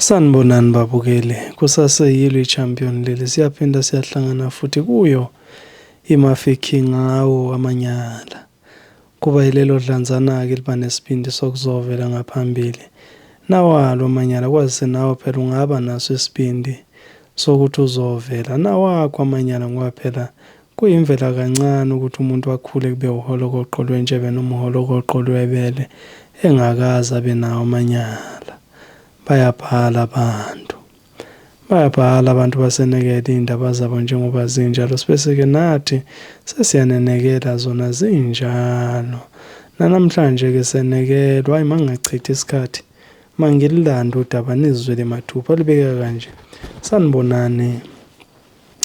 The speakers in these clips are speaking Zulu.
Sanibonani babukeli, kusaseyilo i-champion leli siyaphinda siyahlangana futhi kuyo i-Mafeking ngawo amanyala. Kuba yilelo dlanzana-ke liba nesibindi sokuzovela ngaphambili. Nawalo amanyala kwazise nawe phela ungaba naso isibindi sokuthi uzovela. Nawakho amanyala ngoba phela kuyimvela kancane ukuthi umuntu akhule kube uholokoqo lwentshebe noma uholokoqo lwebele engakaze abe nawo amanyala. Bayabhala abantu basenekela iy'ndaba zabo njengoba zinjalo sibese-ke nathi sesiyanenekela zona zinjalo. Nanamhlanje-ke senekelwa, hhayi mangingachithi isikhathi mangililanda udaba nizwele mathupha libeka kanje. Sanibonani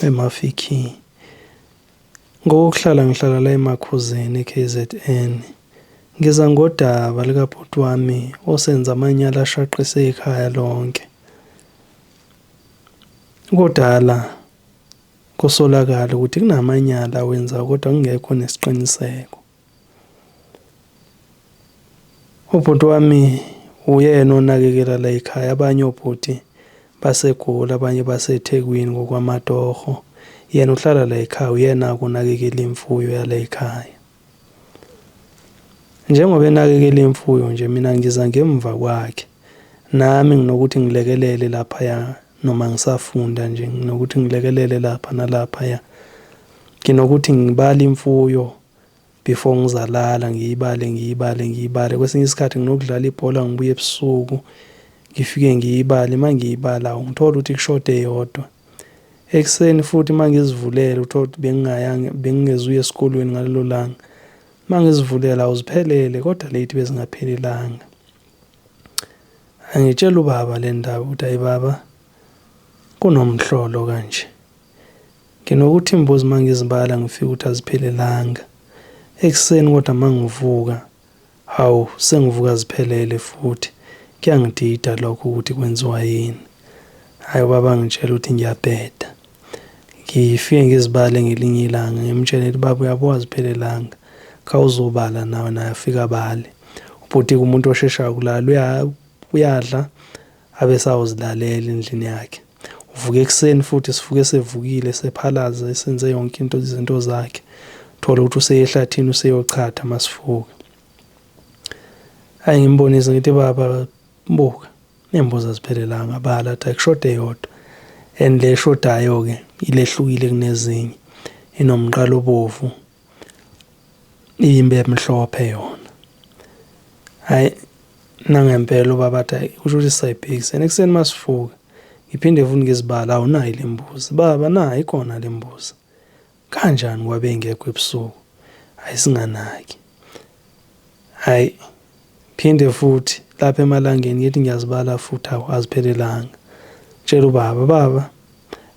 eMafeking. Ngokuhlala ngihlala la eMakhuzeni e-KZN. Ngiza ngodaba likabhuti wami osenza amanyala ashaqise ikhaya lonke. Kodala kusolakala ukuthi kunamanyala awenza kodwa kungekho nesiqiniseko. Ubhuti wami uyena onakekela la ekhaya, abanye obhuti baseGoli, abanye baseThekwini ngokwamatoho. Yena uhlala la ekhaya, uyena unakekela imfuyo yala ekhaya. Njengoba enakekela imfuyo nje mina ngiza ngemva kwakhe. Nami nginokuthi ngilekelele laphaya noma ngisafunda nje nginokuthi ngilekelele lapha nalaphaya. Nginokuthi ngibale imfuyo before ngizalala, ngiyibale. Kwesinye isikhathi nginokudlala ibhola ngibuye ebusuku ngifike ngiyibale, mangiyibala ngithola ukuthi kushoda eyodwa. Ekuseni futhi mangizivulela uthola ukuthi bengingezuya esikolweni ngalelo langa. Mangizivulela awuziphelele kodwa late bezingaphelelanga. Angitshela ubaba le ndaba ukuthi hayi baba kunomhlolo kanje. Nginokuthi imbuzi mangizibala ngifike ukuthi aziphelelanga. Ekuseni kodwa mangivuka hawu sengivuka ziphelele futhi. Kuyangidida lokho ukuthi kwenziwa yini. Hayi ubaba ngitshela ukuthi ngiyabheda. Ngifike ngizibale ngelinye ilanga ngimtshela ukuthi baba uyabo waziphelelanga. Khawuzobala nawe afika abale. Ubhuti kumuntu osheshayo kulala uyadla abe sawuzilalela endlini yakhe. Uvuka ekuseni futhi sivuke sevukile sephalaza esenze yonke izinto zakhe. Thola ukuthi useyehlathini useyochatha masivuka. Hayi ngimbonisa ngithi baba mbuka nembuzi aziphelelanga bala athi akushoda eyodwa. And le shodayo-ke ilehlukile kunezinye. Inomqalo obovu. Iyimbe emhlophe yona. Hayi nangempela ubaba athi kusho ukuthi sayibhekisene ekuseni masivuka. Ngiphinde futhi ngizibala awunayo le mbuzi. Baba nayi ikhona le mbuzi. Kanjani kwabe engekho ebusuku? Hayi singanaki. Hayi phinde futhi lapha emalangeni ngithi ngiyazibala futhi aziphelelanga. Tshela ubaba baba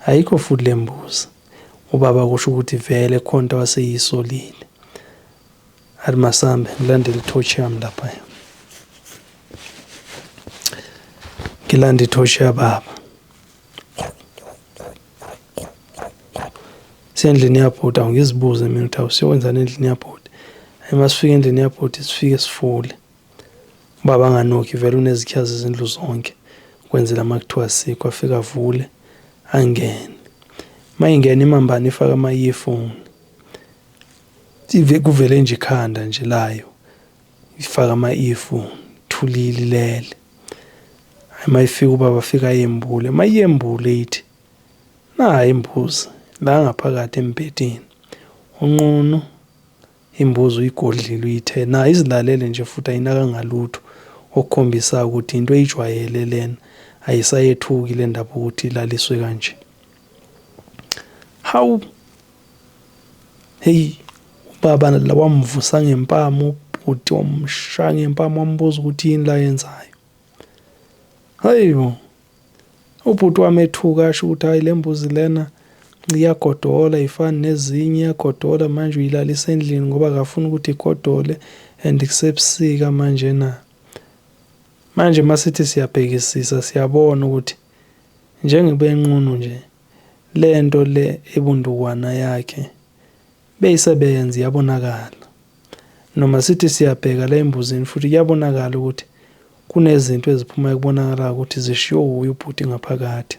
ayikho futhi le mbuzi. Ubaba kusho ukuthi vele khonto waseyisolile. Alimasambe ngilandele ithoshi yami lapha. Ngilanda ithoshi yababa. Sendlini yabhuti awungizibuze mina ukuthi awusiyokwenza endlini yabhuti. Hayi masifika endlini yabhuti sifike sifule. Ubaba anganokhi vele unezikhazi izindlu zonke. Kwenzela makuthiwa sikho afika avule angene. Mayingena imambane ifaka ama-earphone. Kuvele nje ikhanda nje layo. Ifaka ama-earphone, thulile lele. Mayifika ubaba afika ayembule. Mayembule ithi nayi imbuzi la ngaphakathi embedeni. Unqunu imbuzi uyigodlile uyithe na izilalele nje futhi ayinaka ngalutho okukhombisa ukuthi into eyijwayele lena ayisayethuki le ndaba ukuthi ilaliswe kanje. Hawu hey ubaba la wamvusa ngempama ubhuti wamshaya ngempama wambuza ukuthi yini la yenzayo. Hayibo ubhuti wami ethuka asho ukuthi hayi le mbuzi lena iyagodola ifana nezinye iyagodola manje uyilalisa endlini ngoba akafuna ukuthi igodole and kusebusika manje na. Manje masithi siyabhekisisa siyabona ukuthi njengebenqunu nje lento le ebundukwana yakhe beyisebenza iyabonakala. Noma sithi siyabheka la embuzini futhi kuyabonakala ukuthi kunezinto eziphuma kubonakala ukuthi zishiwo uye ubhuti ngaphakathi.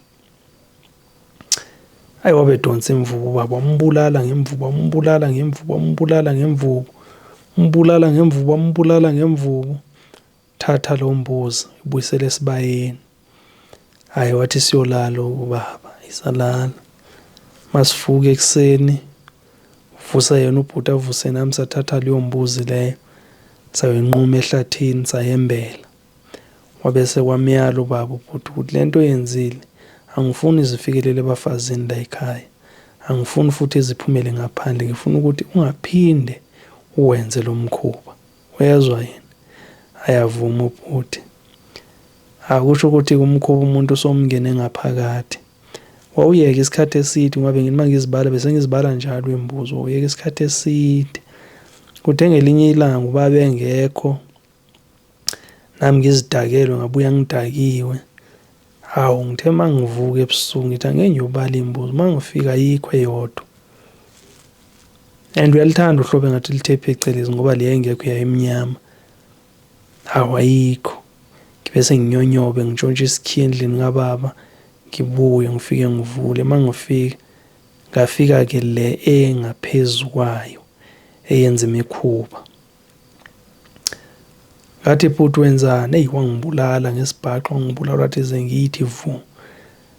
Ayi wabedonsa imvubu ubaba, wambulala ngemvubu, wambulala ngemvubu, wambulala ngemvubu, umbulala ngemvubu, wambulala ngemvubu. Thatha lo mbuzi ubuyisele esibayeni. Hayi wathi siyolala ubaba, isalala. Masivuka ekuseni vusa yena ubhuti avuse nami sathatha leyo mbuzi leyo sayonquma ehlathini sayembela. Wabese kwamyala ubaba ubhuti ukuthi lento yenzile angifuni izifikelele ebafazini la ekhaya, angifuni futhi iziphumele ngaphandle, ngifuna ukuthi ungaphinde uwenze lo mkhuba. Uyezwa yena? Ayavuma ubhuti. Akusho ukuthi kumkhuba umuntu somngene ngaphakathi. Wawuyeka isikhathi eside ngoba ngithi mangizibala bese ngizibala njalo imbuzi. Wawuyeka isikhathi eside. Kuthe ngelinye ilanga ubaba engekho nami ngizidakelwe ngabuya ngidakiwe. Hawu ngithe mangivuka ebusuku ngithi angeke ngiyobala imbuzi, mangifika ayikho eyodwa. And uyalithanda uhlobo engathi lithe phecelezi ngoba le engekho yayimnyama. Hawu ayikho. Bese nginyonyobe ngitshontshe isikhiye endlini kababa ngibuye ngifike ngivule. Mangifika ngafika-ke le engaphezu kwayo eyenza imikhuba. Ngathi bhuti wenzani? Eyi wangibulala ngesibhaxo, wangibulala wathi zengiyithi vu.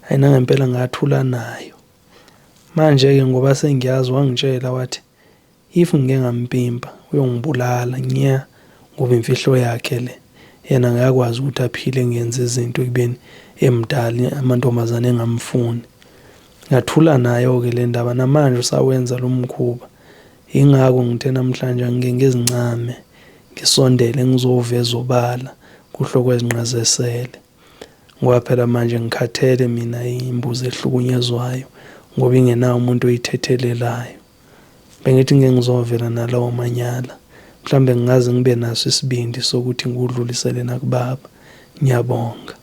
Hayi nangempela ngathula nayo. Manje-ke ngoba sengiyazi wangitshela wathi if ngike ngampimpa uyongibulala nya ngoba imfihlo yakhe le. Yena ngayakwazi ukuthi aphile ngenze izinto ekubeni emdala amantombazane engamfuni. Ngathula nayo-ke le ndaba namanje usawenza lo mkhuba. Ingako ngithe namhlanje angike ngezincame ngisondele ngizoveza obala kuhloko ezinqazesele. Ngoba phela manje ngikhathele mina imbuzi ehlukunyezwayo ngoba ingenawo umuntu oyithethelelayo. Bengithi ngeke ngizovela nalawo manyala. Mhlambe ngingaze ngibe naso isibindi sokuthi ngudlulisele nakubaba. Ngiyabonga.